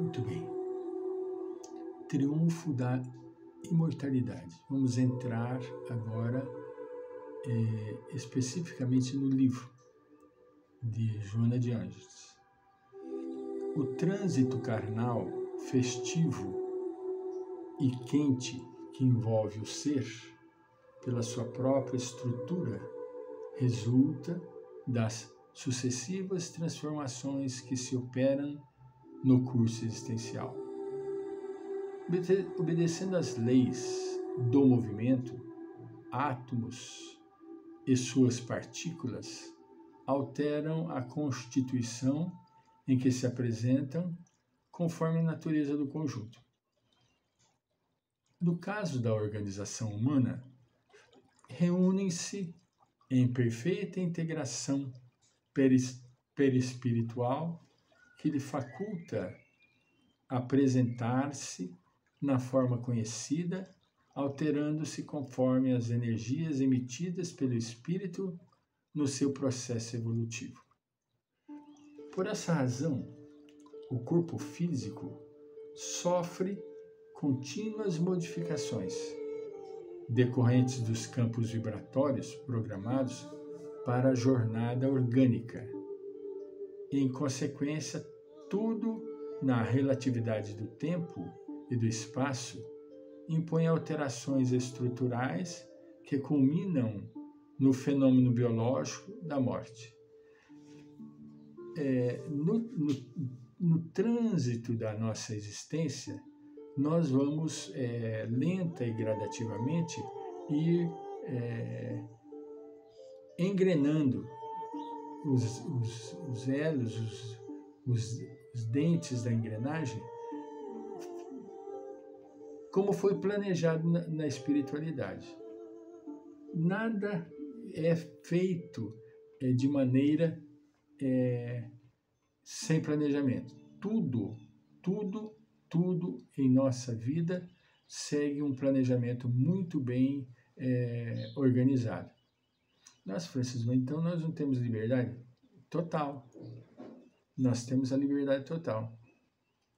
Muito bem. Triunfo da imortalidade. Vamos entrar agora especificamente no livro de Joana de Ângeles. O trânsito carnal, festivo e quente que envolve o ser, pela sua própria estrutura, resulta das sucessivas transformações que se operam no curso existencial. Obedecendo às leis do movimento, átomos e suas partículas alteram a constituição em que se apresentam conforme a natureza do conjunto. No caso da organização humana, reúnem-se em perfeita integração perispiritual que lhe faculta apresentar-se na forma conhecida, alterando-se conforme as energias emitidas pelo espírito no seu processo evolutivo. Por essa razão, o corpo físico sofre contínuas modificações decorrentes dos campos vibratórios programados para a jornada orgânica. Em consequência, tudo na relatividade do tempo e do espaço impõe alterações estruturais que culminam no fenômeno biológico da morte. No trânsito da nossa existência, nós vamos lenta e gradativamente ir engrenando os elos, os dentes da engrenagem, como foi planejado na espiritualidade. Nada é feito de maneira sem planejamento. Tudo em nossa vida segue um planejamento muito bem organizado. Nossa, Francisco, então nós não temos liberdade? Total. Nós temos a liberdade total.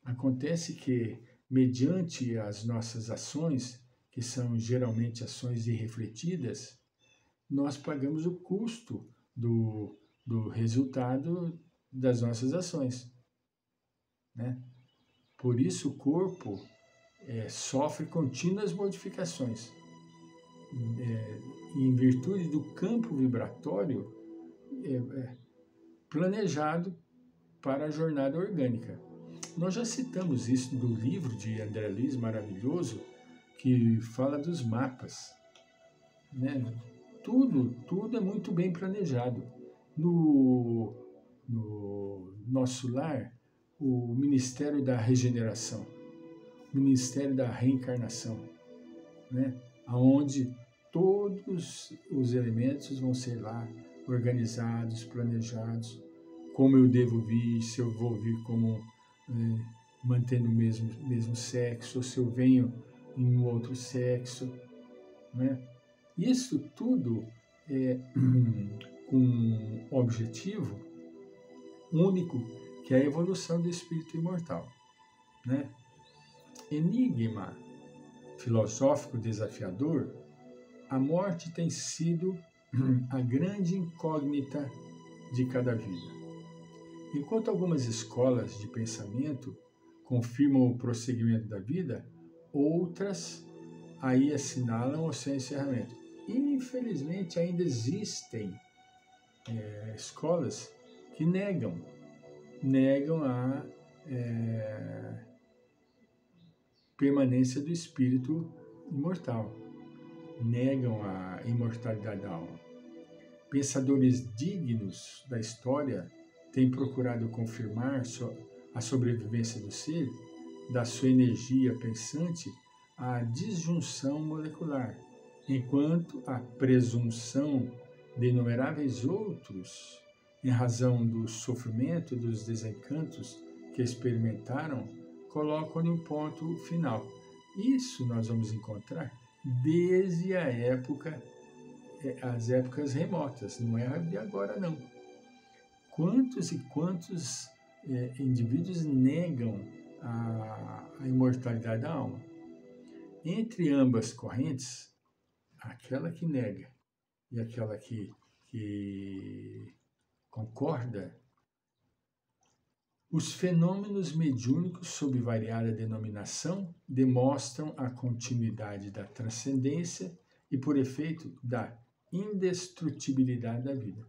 Acontece que, mediante as nossas ações, que são geralmente ações irrefletidas, nós pagamos o custo do resultado das nossas ações, né? Por isso o corpo sofre contínuas modificações em virtude do campo vibratório planejado para a jornada orgânica. Nós já citamos isso do livro de André Luiz, maravilhoso, que fala dos mapas, né? Tudo é muito bem planejado. No nosso lar, o Ministério da Regeneração, o Ministério da Reencarnação, né? Onde todos os elementos vão ser lá organizados, planejados, como eu devo vir, se eu vou vir como mantendo o mesmo sexo, ou se eu venho em um outro sexo, né? Isso tudo com um objetivo único, que é a evolução do espírito imortal, né? Enigma filosófico desafiador, a morte tem sido a grande incógnita de cada vida. Enquanto algumas escolas de pensamento confirmam o prosseguimento da vida, outras aí assinalam o seu encerramento. Infelizmente, ainda existem escolas que negam a permanência do espírito imortal, negam a imortalidade da alma. Pensadores dignos da história têm procurado confirmar a sobrevivência do ser, da sua energia pensante, à disjunção molecular, enquanto a presunção de inumeráveis outros, em razão do sofrimento e dos desencantos que experimentaram, colocam-lhe um ponto final. Isso nós vamos encontrar desde as épocas remotas, não é de agora não. Quantos e quantos indivíduos negam a imortalidade da alma. Entre ambas correntes, aquela que nega e aquela que concorda, os fenômenos mediúnicos, sob variada denominação, demonstram a continuidade da transcendência e, por efeito, da indestrutibilidade da vida.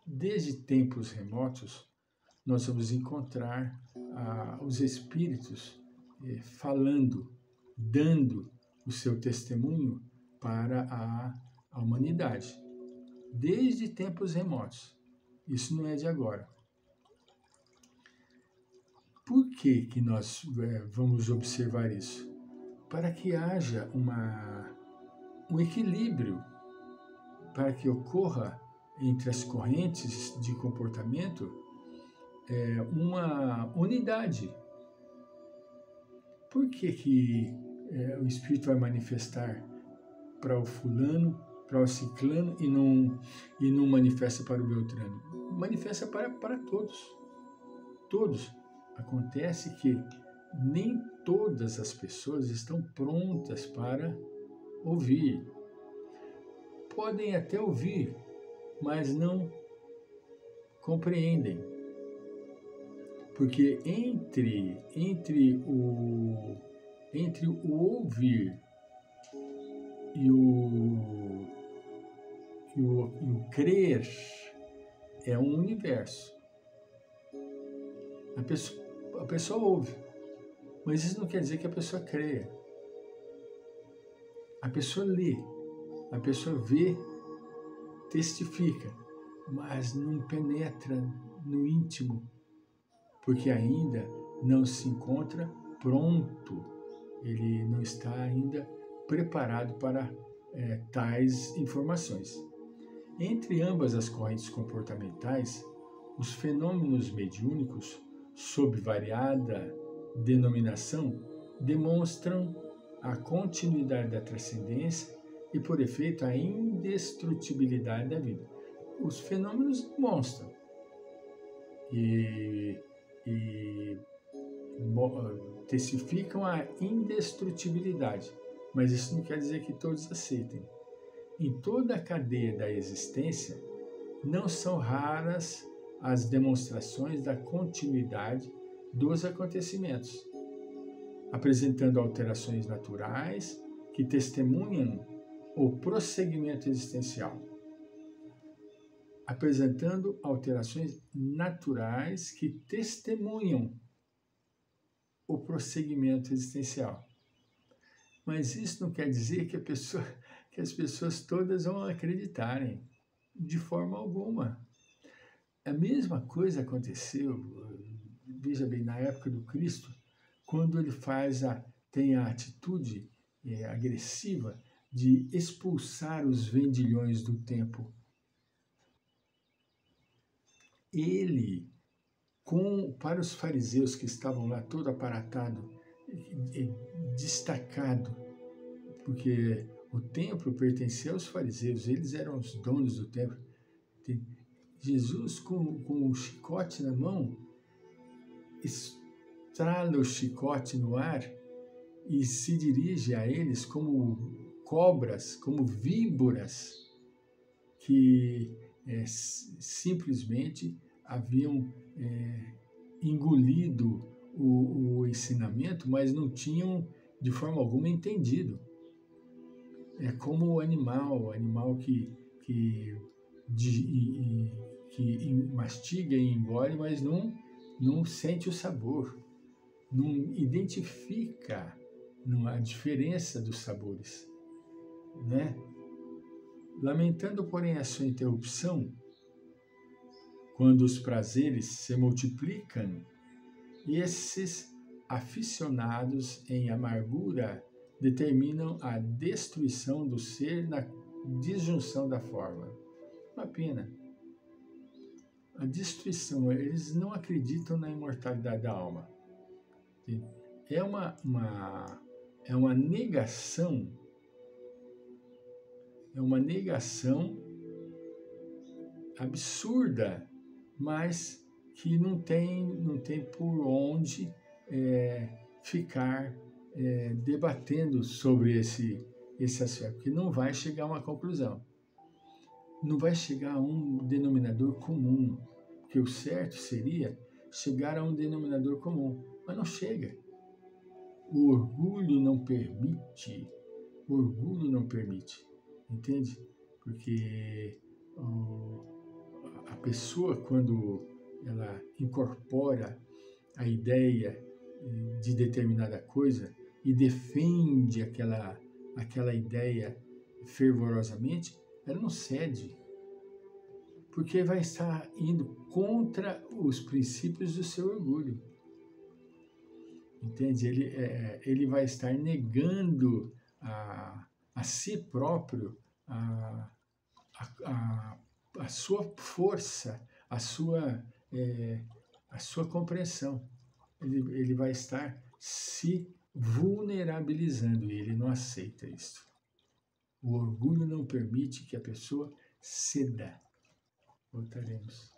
Desde tempos remotos, nós vamos encontrar os espíritos falando, dando o seu testemunho para a humanidade. Desde tempos remotos. Isso não é de agora. Por que nós vamos observar isso? Para que haja um equilíbrio, para que ocorra entre as correntes de comportamento uma unidade. Por que o Espírito vai manifestar para o fulano, para o ciclano e não manifesta para o beltrano? Manifesta para todos. Todos. Acontece que nem todas as pessoas estão prontas para ouvir. Podem até ouvir, mas não compreendem. Porque entre o ouvir e o crer é um universo. A pessoa ouve, mas isso não quer dizer que a pessoa creia. A pessoa lê, a pessoa vê, testifica, mas não penetra no íntimo, porque ainda não se encontra pronto, ele não está ainda preparado para tais informações. Entre ambas as correntes comportamentais, os fenômenos mediúnicos, sob variada denominação, demonstram a continuidade da transcendência e, por efeito, a indestrutibilidade da vida. Os fenômenos demonstram e testificam a indestrutibilidade, mas isso não quer dizer que todos aceitem. Em toda a cadeia da existência, não são raras as demonstrações da continuidade dos acontecimentos, apresentando alterações naturais que testemunham o prosseguimento existencial. Apresentando alterações naturais que testemunham o prosseguimento existencial. Mas isso não quer dizer que as pessoas todas vão acreditarem, de forma alguma. A mesma coisa aconteceu, veja bem, na época do Cristo, quando ele tem a atitude agressiva de expulsar os vendilhões do templo. Ele, para os fariseus que estavam lá todo aparatado, destacado, porque o templo pertencia aos fariseus, eles eram os donos do templo. Jesus, com o chicote na mão, estrala o chicote no ar e se dirige a eles como cobras, como víboras, que simplesmente haviam engolido o ensinamento, mas não tinham de forma alguma entendido. É como o animal que mastiga e engole, mas não sente o sabor, não identifica a diferença dos sabores, né? Lamentando, porém, a sua interrupção, quando os prazeres se multiplicam, esses aficionados em amargura determinam a destruição do ser na disjunção da forma. Uma pena. A destruição, eles não acreditam na imortalidade da alma. É uma negação, absurda mas que não tem por onde ficar debatendo sobre esse aspecto, porque não vai chegar a uma conclusão, não vai chegar a um denominador comum, porque o certo seria chegar a um denominador comum, mas não chega. O orgulho não permite, entende? Porque a pessoa, quando ela incorpora a ideia de determinada coisa e defende aquela ideia fervorosamente, ela não cede, porque vai estar indo contra os princípios do seu orgulho. Entende? Ele vai estar negando a si próprio a sua força, a sua compreensão. Ele vai estar se vulnerabilizando e ele não aceita isso. O orgulho não permite que a pessoa ceda. Voltaremos.